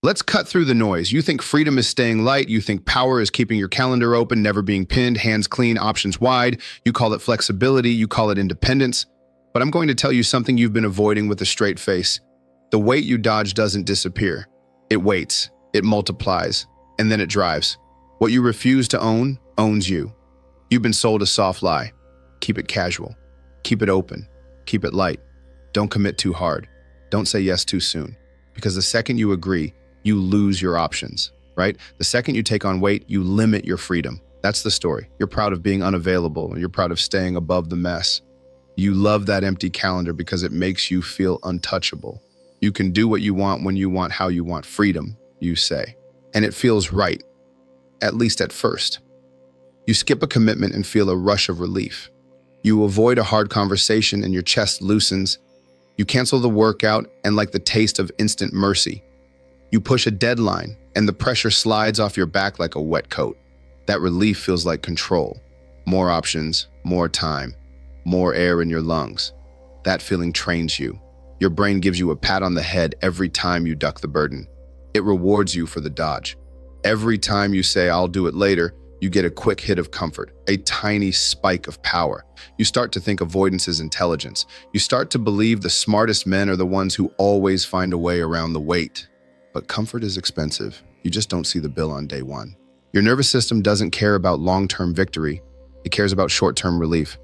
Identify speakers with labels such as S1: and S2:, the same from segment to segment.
S1: Let's cut through the noise. You think freedom is staying light. You think power is keeping your calendar open, never being pinned, hands clean, options wide. You call it flexibility. You call it independence. But I'm going to tell you something you've been avoiding with a straight face. The weight you dodge doesn't disappear. It waits, it multiplies, and then it drives. What you refuse to own owns you. You've been sold a soft lie. Keep it casual. Keep it open. Keep it light. Don't commit too hard. Don't say yes too soon. Because the second you agree, you lose your options, right? The second you take on weight, you limit your freedom. That's the story. You're proud of being unavailable, and you're proud of staying above the mess. You love that empty calendar because it makes you feel untouchable. You can do what you want, when you want, how you want. Freedom, you say. And it feels right, at least at first. You skip a commitment and feel a rush of relief. You avoid a hard conversation and your chest loosens. You cancel the workout and like the taste of instant mercy. You push a deadline and the pressure slides off your back like a wet coat. That relief feels like control. More options, more time, more air in your lungs. That feeling trains you. Your brain gives you a pat on the head every time you duck the burden. It rewards you for the dodge. Every time you say, "I'll do it later," you get a quick hit of comfort, a tiny spike of power. You start to think avoidance is intelligence. You start to believe the smartest men are the ones who always find a way around the weight. But comfort is expensive. You just don't see the bill on day one. Your nervous system doesn't care about long-term victory. It cares about short-term relief.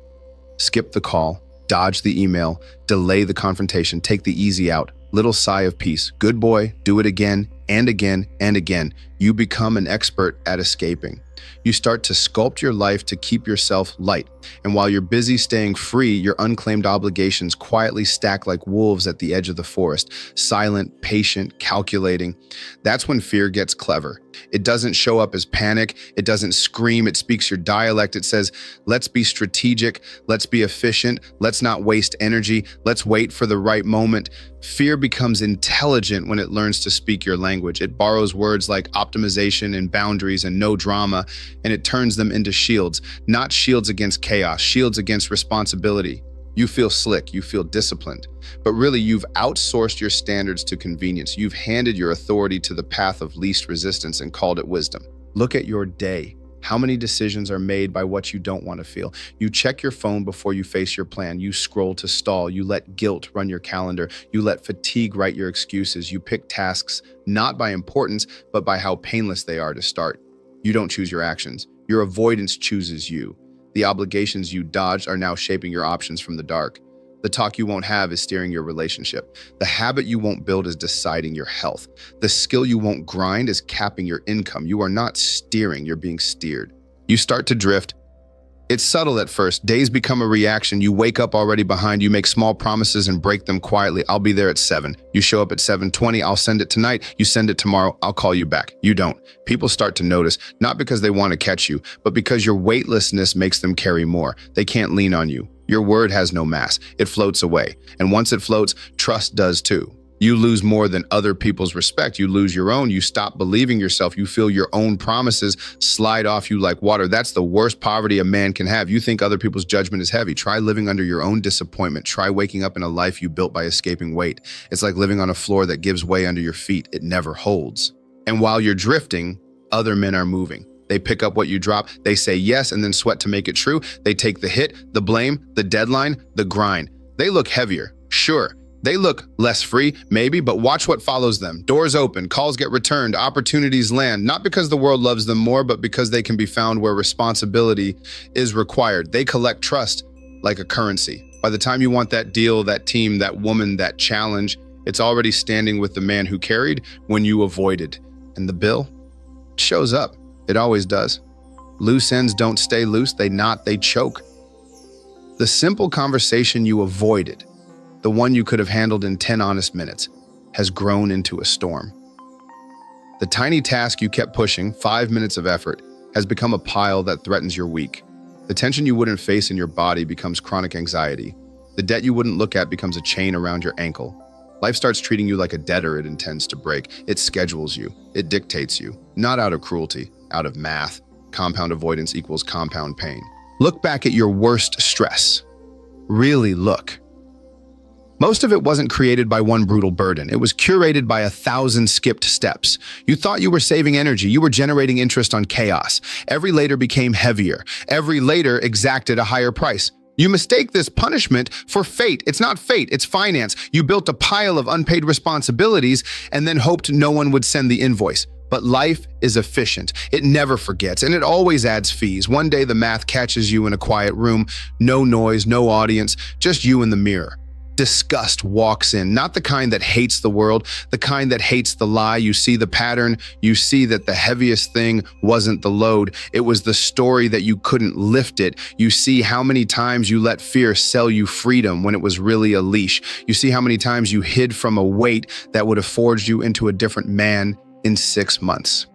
S1: Skip the call, dodge the email, delay the confrontation, take the easy out. Little sigh of peace. Good boy, do it again and again and again. You become an expert at escaping. You start to sculpt your life to keep yourself light. And while you're busy staying free, your unclaimed obligations quietly stack like wolves at the edge of the forest, silent, patient, calculating. That's when fear gets clever. It doesn't show up as panic. It doesn't scream. It speaks your dialect. It says, let's be strategic. Let's be efficient. Let's not waste energy. Let's wait for the right moment. Fear becomes intelligent when it learns to speak your language. It borrows words like optimization and boundaries and no drama, and it turns them into shields, not shields against chaos, shields against responsibility. You feel slick, you feel disciplined, but really you've outsourced your standards to convenience. You've handed your authority to the path of least resistance and called it wisdom. Look at your day. How many decisions are made by what you don't want to feel? You check your phone before you face your plan. You scroll to stall. You let guilt run your calendar. You let fatigue write your excuses. You pick tasks not by importance, but by how painless they are to start. You don't choose your actions. Your avoidance chooses you. The obligations you dodged are now shaping your options from the dark. The talk you won't have is steering your relationship. The habit you won't build is deciding your health. The skill you won't grind is capping your income. You are not steering, you're being steered. You start to drift. It's subtle at first. Days become a reaction. You wake up already behind. You make small promises and break them quietly. I'll be there at 7. You show up at 7:20. I'll send it tonight. You send it tomorrow. I'll call you back. You don't. People start to notice, not because they want to catch you, but because your weightlessness makes them carry more. They can't lean on you. Your word has no mass. It floats away. And once it floats, trust does too. You lose more than other people's respect. You lose your own. You stop believing yourself. You feel your own promises slide off you like water. That's the worst poverty a man can have. You think other people's judgment is heavy. Try living under your own disappointment. Try waking up in a life you built by escaping weight. It's like living on a floor that gives way under your feet. It never holds. And while you're drifting, other men are moving. They pick up what you drop. They say yes and then sweat to make it true. They take the hit, the blame, the deadline, the grind. They look heavier, sure. They look less free, maybe, but watch what follows them. Doors open, calls get returned, opportunities land, not because the world loves them more, but because they can be found where responsibility is required. They collect trust like a currency. By the time you want that deal, that team, that woman, that challenge, it's already standing with the man who carried when you avoided. And the bill shows up. It always does. Loose ends don't stay loose, they knot, they choke. The simple conversation you avoided, the one you could have handled in 10 honest minutes, has grown into a storm. The tiny task you kept pushing, 5 minutes of effort, has become a pile that threatens your week. The tension you wouldn't face in your body becomes chronic anxiety. The debt you wouldn't look at becomes a chain around your ankle. Life starts treating you like a debtor it intends to break. It schedules you. It dictates you. Not out of cruelty, out of math. Compound avoidance equals compound pain. Look back at your worst stress. Really look. Most of it wasn't created by one brutal burden. It was curated by 1,000 skipped steps. You thought you were saving energy. You were generating interest on chaos. Every later became heavier. Every later exacted a higher price. You mistake this punishment for fate. It's not fate, it's finance. You built a pile of unpaid responsibilities and then hoped no one would send the invoice. But life is efficient. It never forgets, and it always adds fees. One day the math catches you in a quiet room. No noise, no audience, just you in the mirror. Disgust walks in, not the kind that hates the world, the kind that hates the lie. You see the pattern. You see that the heaviest thing wasn't the load. It was the story that you couldn't lift it. You see how many times you let fear sell you freedom when it was really a leash. You see how many times you hid from a weight that would have forged you into a different man in 6 months.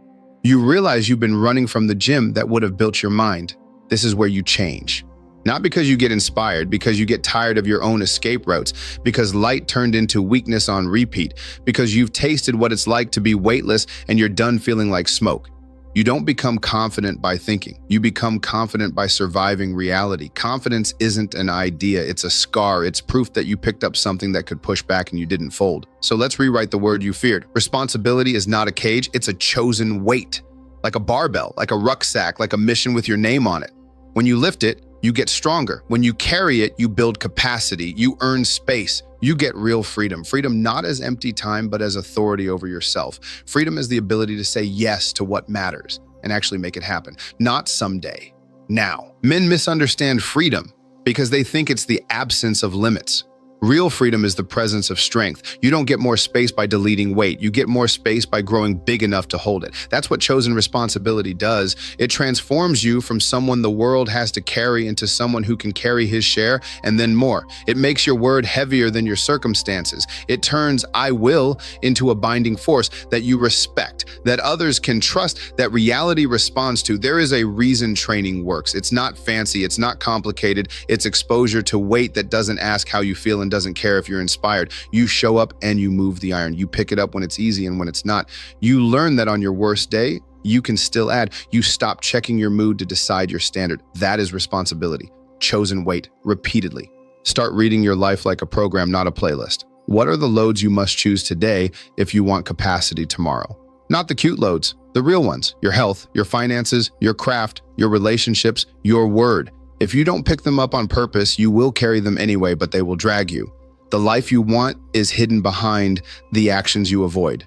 S1: You realize you've been running from the gym that would have built your mind. This is where you change. Not because you get inspired, because you get tired of your own escape routes, because light turned into weakness on repeat, because you've tasted what it's like to be weightless and you're done feeling like smoke. You don't become confident by thinking. You become confident by surviving reality. Confidence isn't an idea, it's a scar. It's proof that you picked up something that could push back and you didn't fold. So let's rewrite the word you feared. Responsibility is not a cage, it's a chosen weight. Like a barbell, like a rucksack, like a mission with your name on it. When you lift it, you get stronger. When you carry it, you build capacity, you earn space, you get real freedom. Freedom not as empty time, but as authority over yourself. Freedom is the ability to say yes to what matters and actually make it happen. Not someday, now. Men misunderstand freedom because they think it's the absence of limits. Real freedom is the presence of strength. You don't get more space by deleting weight. You get more space by growing big enough to hold it. That's what chosen responsibility does. It transforms you from someone the world has to carry into someone who can carry his share and then more. It makes your word heavier than your circumstances. It turns I will into a binding force that you respect, that others can trust, that reality responds to. There is a reason training works. It's not fancy. It's not complicated. It's exposure to weight that doesn't ask how you feel and doesn't care if you're inspired. You show up and you move the iron. You pick it up when it's easy and when it's not. You learn that on your worst day, you can still add. You stop checking your mood to decide your standard. That is responsibility. Chosen weight, repeatedly. Start reading your life like a program, not a playlist. What are the loads you must choose today if you want capacity tomorrow? Not the cute loads, the real ones. Your health, your finances, your craft, your relationships, your word. If you don't pick them up on purpose, you will carry them anyway, but they will drag you. The life you want is hidden behind the actions you avoid.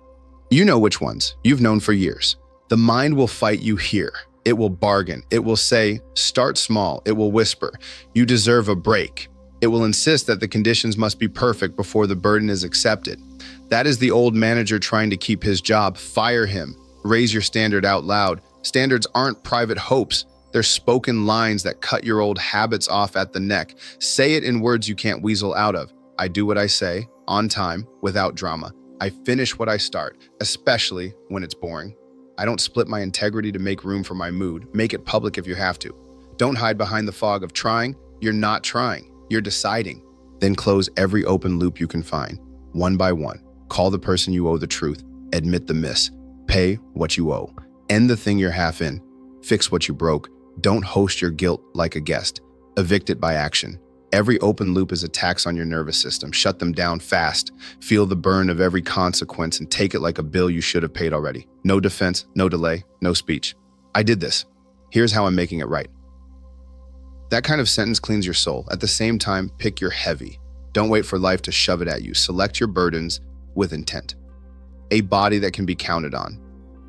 S1: You know which ones. You've known for years. The mind will fight you here. It will bargain. It will say, start small. It will whisper, you deserve a break. It will insist that the conditions must be perfect before the burden is accepted. That is the old manager trying to keep his job. Fire him. Raise your standard out loud. Standards aren't private hopes. They're spoken lines that cut your old habits off at the neck. Say it in words you can't weasel out of. I do what I say, on time, without drama. I finish what I start, especially when it's boring. I don't split my integrity to make room for my mood. Make it public if you have to. Don't hide behind the fog of trying. You're not trying. You're deciding. Then close every open loop you can find, one by one. Call the person you owe the truth. Admit the miss. Pay what you owe. End the thing you're half in. Fix what you broke. Don't host your guilt like a guest. Evict it by action. Every open loop is a tax on your nervous system. Shut them down fast. Feel the burn of every consequence and take it like a bill you should have paid already. No defense, no delay, no speech. I did this. Here's how I'm making it right. That kind of sentence cleans your soul. At the same time, pick your heavy. Don't wait for life to shove it at you. Select your burdens with intent. A body that can be counted on.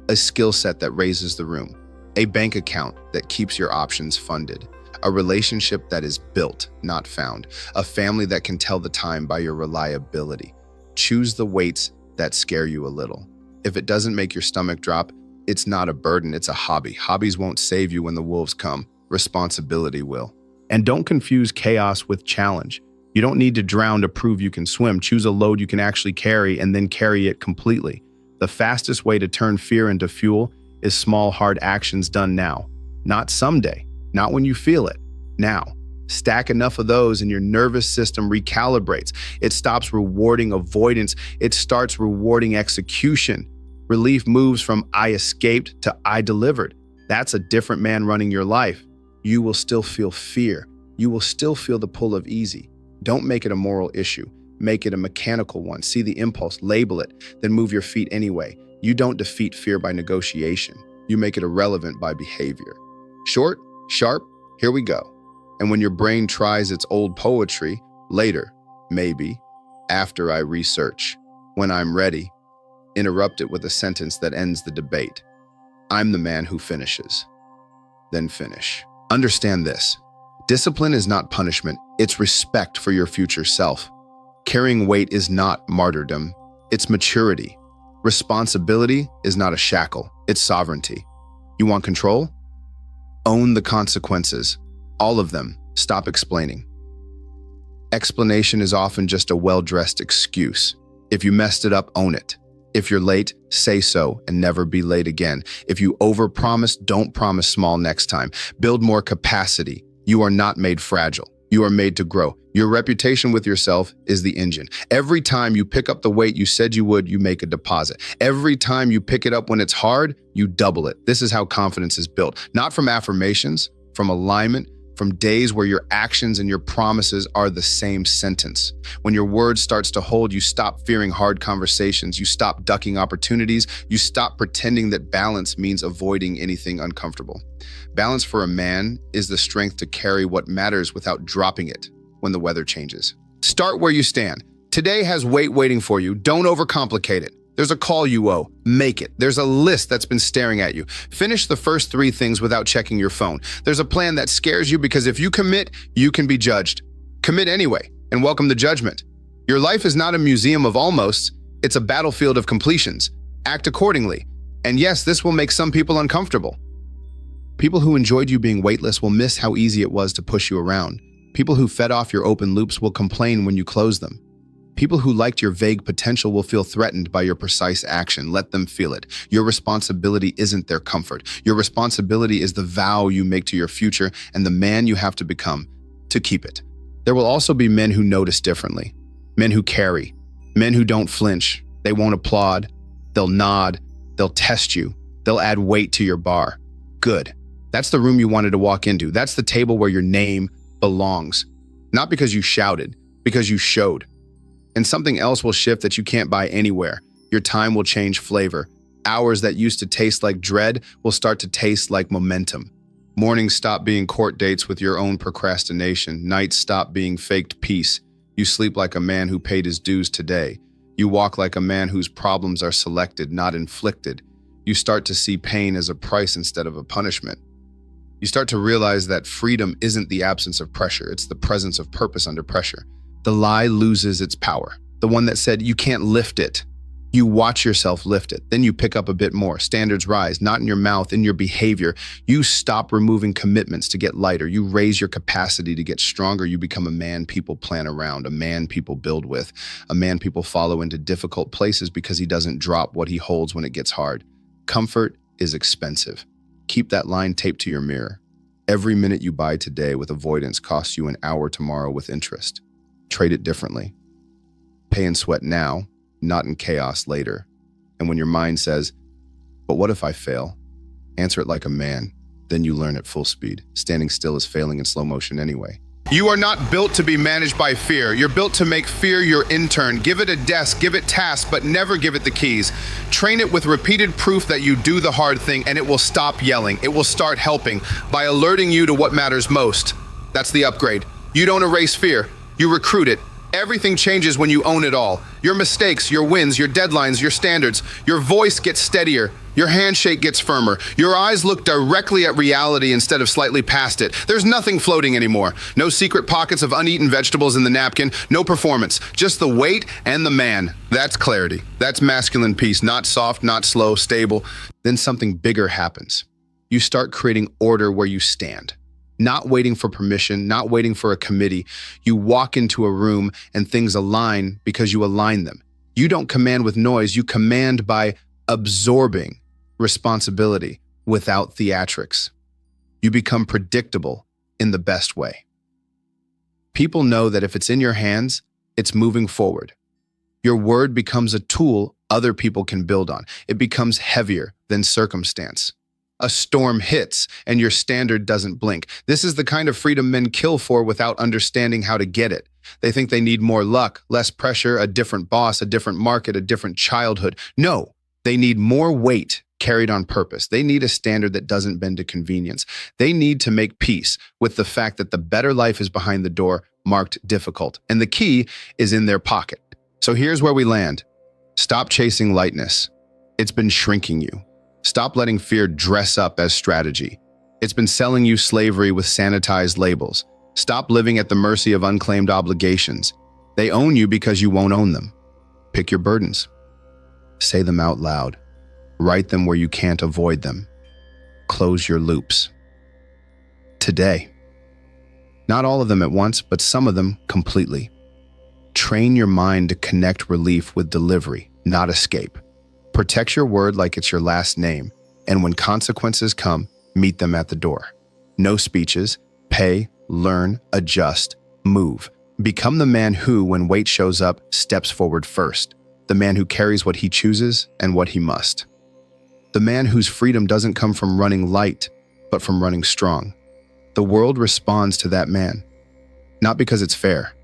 S1: A skill set that raises the room. A bank account that keeps your options funded. A relationship that is built, not found. A family that can tell the time by your reliability. Choose the weights that scare you a little. If it doesn't make your stomach drop, it's not a burden, it's a hobby. Hobbies won't save you when the wolves come. Responsibility will. And don't confuse chaos with challenge. You don't need to drown to prove you can swim. Choose a load you can actually carry and then carry it completely. The fastest way to turn fear into fuel is small, hard actions done now. Not someday, not when you feel it, now. Stack enough of those and your nervous system recalibrates. It stops rewarding avoidance. It starts rewarding execution. Relief moves from I escaped to I delivered. That's a different man running your life. You will still feel fear. You will still feel the pull of easy. Don't make it a moral issue. make it a mechanical one. See the impulse, label it, then move your feet anyway. You don't defeat fear by negotiation. You make it irrelevant by behavior. Short, sharp, here we go. And when your brain tries its old poetry, later, maybe, after I research, when I'm ready, interrupt it with a sentence that ends the debate. I'm the man who finishes. Then finish. Understand this. Discipline is not punishment. It's respect for your future self. Carrying weight is not martyrdom. It's maturity. Responsibility is not a shackle. It's sovereignty. You want control? Own the consequences. All of them. Stop explaining. Explanation is often just a well-dressed excuse. If you messed it up, own it. If you're late, say so and never be late again. If you overpromise, don't promise small next time. Build more capacity. You are not made fragile. You are made to grow. Your reputation with yourself is the engine. Every time you pick up the weight you said you would, you make a deposit. Every time you pick it up when it's hard, you double it. This is how confidence is built. Not from affirmations, from alignment, from days where your actions and your promises are the same sentence. When your word starts to hold, you stop fearing hard conversations. You stop ducking opportunities. You stop pretending that balance means avoiding anything uncomfortable. Balance for a man is the strength to carry what matters without dropping it when the weather changes. Start where you stand. Today has weight waiting for you. Don't overcomplicate it. There's a call you owe. Make it. There's a list that's been staring at you. Finish the first 3 things without checking your phone. There's a plan that scares you because if you commit, you can be judged. Commit anyway and welcome the judgment. Your life is not a museum of almosts. It's a battlefield of completions. Act accordingly. And yes, this will make some people uncomfortable. People who enjoyed you being weightless will miss how easy it was to push you around. People who fed off your open loops will complain when you close them. People who liked your vague potential will feel threatened by your precise action. Let them feel it. Your responsibility isn't their comfort. Your responsibility is the vow you make to your future and the man you have to become to keep it. There will also be men who notice differently. Men who carry. Men who don't flinch. They won't applaud. They'll nod. They'll test you. They'll add weight to your bar. Good. That's the room you wanted to walk into. That's the table where your name belongs. Not because you shouted, because you showed. And something else will shift that you can't buy anywhere. Your time will change flavor. Hours that used to taste like dread will start to taste like momentum. Mornings stop being court dates with your own procrastination. Nights stop being faked peace. You sleep like a man who paid his dues today. You walk like a man whose problems are selected, not inflicted. You start to see pain as a price instead of a punishment. You start to realize that freedom isn't the absence of pressure. It's the presence of purpose under pressure. The lie loses its power. The one that said, you can't lift it. You watch yourself lift it. Then you pick up a bit more. Standards rise, not in your mouth, in your behavior. You stop removing commitments to get lighter. You raise your capacity to get stronger. You become a man people plan around, a man people build with, a man people follow into difficult places because he doesn't drop what he holds when it gets hard. Comfort is expensive. Keep that line taped to your mirror. Every minute you buy today with avoidance costs you an hour tomorrow with interest. Trade it differently. Pay and sweat now, not in chaos later. And when your mind says, but what if I fail? Answer it like a man. Then you learn at full speed. Standing still is failing in slow motion anyway. You are not built to be managed by fear. You're built to make fear your intern. Give it a desk, give it tasks, but never give it the keys. Train it with repeated proof that you do the hard thing and it will stop yelling. It will start helping by alerting you to what matters most. That's the upgrade. You don't erase fear. You recruit it. Everything changes when you own it all. Your mistakes, your wins, your deadlines, your standards. Your voice gets steadier. Your handshake gets firmer. Your eyes look directly at reality instead of slightly past it. There's nothing floating anymore. No secret pockets of uneaten vegetables in the napkin. No performance. Just the weight and the man. That's clarity. That's masculine peace. Not soft, not slow, stable. Then something bigger happens. You start creating order where you stand. Not waiting for permission, not waiting for a committee. You walk into a room and things align because you align them. You don't command with noise, you command by absorbing responsibility without theatrics. You become predictable in the best way. People know that if it's in your hands, it's moving forward. Your word becomes a tool other people can build on. It becomes heavier than circumstance. A storm hits and your standard doesn't blink. This is the kind of freedom men kill for without understanding how to get it. They think they need more luck, less pressure, a different boss, a different market, a different childhood. No, they need more weight carried on purpose. They need a standard that doesn't bend to convenience. They need to make peace with the fact that the better life is behind the door, marked difficult, and the key is in their pocket. So here's where we land. Stop chasing lightness. It's been shrinking you. Stop letting fear dress up as strategy. It's been selling you slavery with sanitized labels. Stop living at the mercy of unclaimed obligations. They own you because you won't own them. Pick your burdens. Say them out loud. Write them where you can't avoid them. Close your loops. Today. Not all of them at once, but some of them completely. Train your mind to connect relief with delivery, not escape. Protect your word like it's your last name, and when consequences come, meet them at the door. No speeches. Pay, learn, adjust, move. Become the man who, when weight shows up, steps forward first. The man who carries what he chooses and what he must. The man whose freedom doesn't come from running light, but from running strong. The world responds to that man, not because it's fair,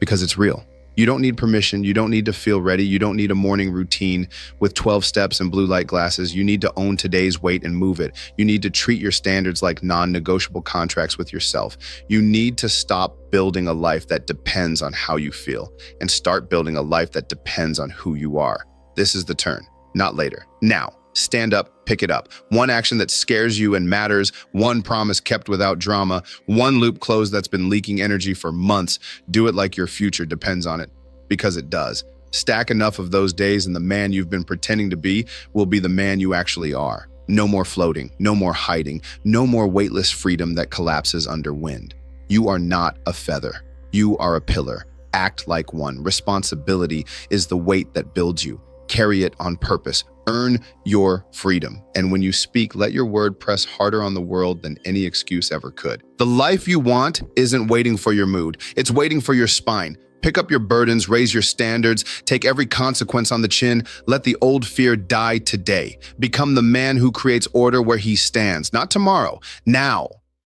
S1: because it's real. You don't need permission. You don't need to feel ready. You don't need a morning routine with 12 steps and blue light glasses. You need to own today's weight and move it. You need to treat your standards like non-negotiable contracts with yourself. You need to stop building a life that depends on how you feel and start building a life that depends on who you are. This is the turn, not later. Now, stand up, pick it up. One action that scares you and matters, one promise kept without drama, one loop closed that's been leaking energy for months. Do it like your future depends on it, because it does. Stack enough of those days and the man you've been pretending to be will be the man you actually are. No more floating, no more hiding, no more weightless freedom that collapses under wind. You are not a feather. You are a pillar. Act like one. Responsibility is the weight that builds you. Carry it on purpose. Earn your freedom. And when you speak, let your word press harder on the world than any excuse ever could. The life you want isn't waiting for your mood. It's waiting for your spine. Pick up your burdens, raise your standards, take every consequence on the chin. Let the old fear die today. Become the man who creates order where he stands. Not tomorrow, now.